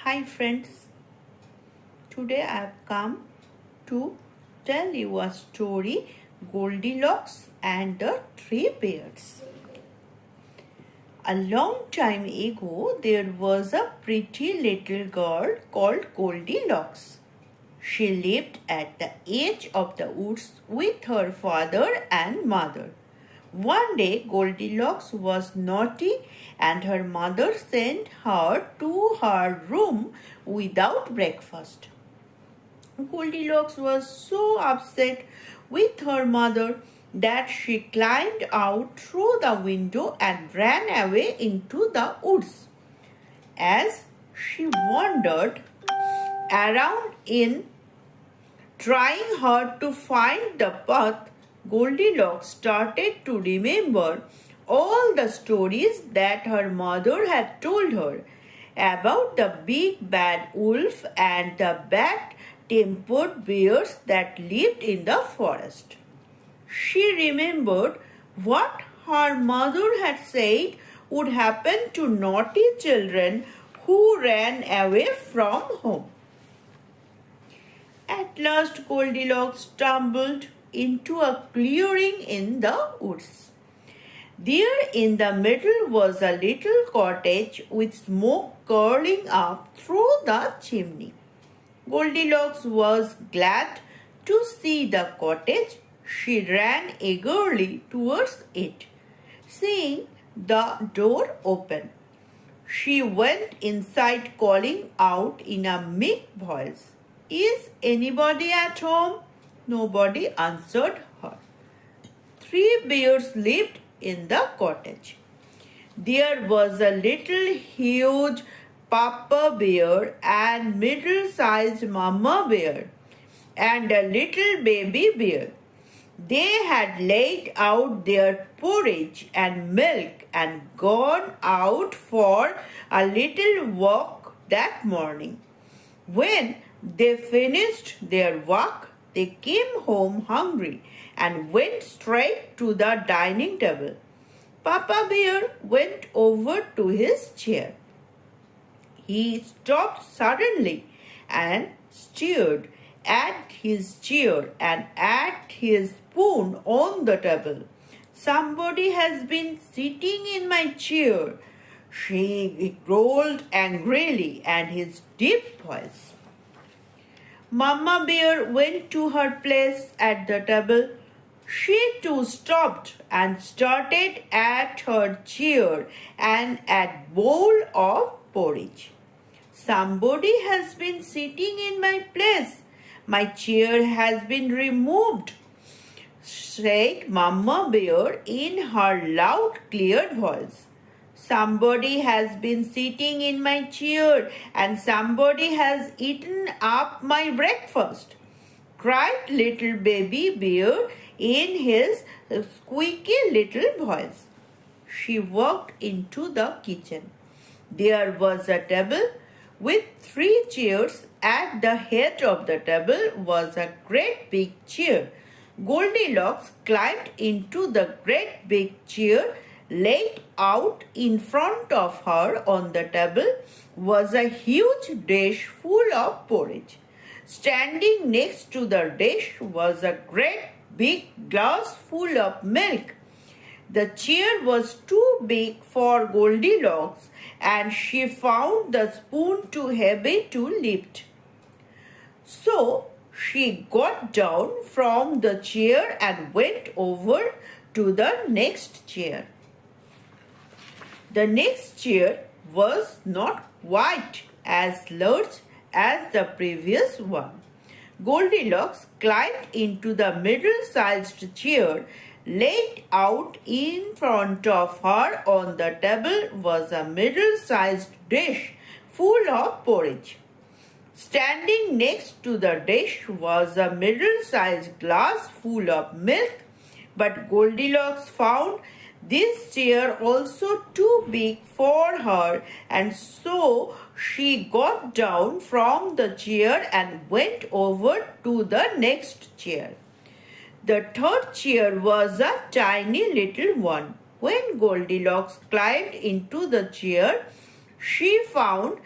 Hi friends, today I have come to tell you a story, Goldilocks and the Three Bears. A long time ago there was a pretty little girl called Goldilocks. She lived at the edge of the woods with her father and mother. One day Goldilocks was naughty and her mother sent her to her room without breakfast. Goldilocks was so upset with her mother that she climbed out through the window and ran away into the woods. As she wandered around in trying hard to find the path, Goldilocks started to remember all the stories that her mother had told her about the big bad wolf and the bad-tempered bears that lived in the forest. She remembered what her mother had said would happen to naughty children who ran away from home. At last Goldilocks stumbled into a clearing in the woods. There in the middle was a little cottage with smoke curling up through the chimney. Goldilocks was glad to see the cottage. She ran eagerly towards it, seeing the door open. She went inside calling out in a meek voice, "Is anybody at home?" Nobody answered her. Three bears lived in the cottage. There was a little huge Papa bear and middle-sized Mama bear and a little baby bear. They had laid out their porridge and milk and gone out for a little walk that morning. When they finished their walk, they came home hungry and went straight to the dining table. Papa Bear went over to his chair. He stopped suddenly and stared at his chair and at his spoon on the table. "Somebody has been sitting in my chair," he growled angrily and his deep voice. Mama Bear went to her place at the table. She too stopped and started at her chair and at bowl of porridge. "Somebody has been sitting in my place. My chair has been removed," said Mama Bear in her loud, clear voice. "Somebody has been sitting in my chair and somebody has eaten up my breakfast," cried little baby bear in his squeaky little voice. She walked into the kitchen. There was a table with 3 chairs. At the head of the table was a great big chair. Goldilocks climbed into the great big chair. Laid out in front of her on the table was a huge dish full of porridge. Standing next to the dish was a great big glass full of milk. The chair was too big for Goldilocks and she found the spoon too heavy to lift. So she got down from the chair and went over to the next chair. The next chair was not quite as large as the previous one. Goldilocks climbed into the middle-sized chair. Laid out in front of her on the table was a middle-sized dish full of porridge. Standing next to the dish was a middle-sized glass full of milk, but Goldilocks found this chair also too big for her, and so she got down from the chair and went over to the next chair. The third chair was a tiny little one. When Goldilocks climbed into the chair, she found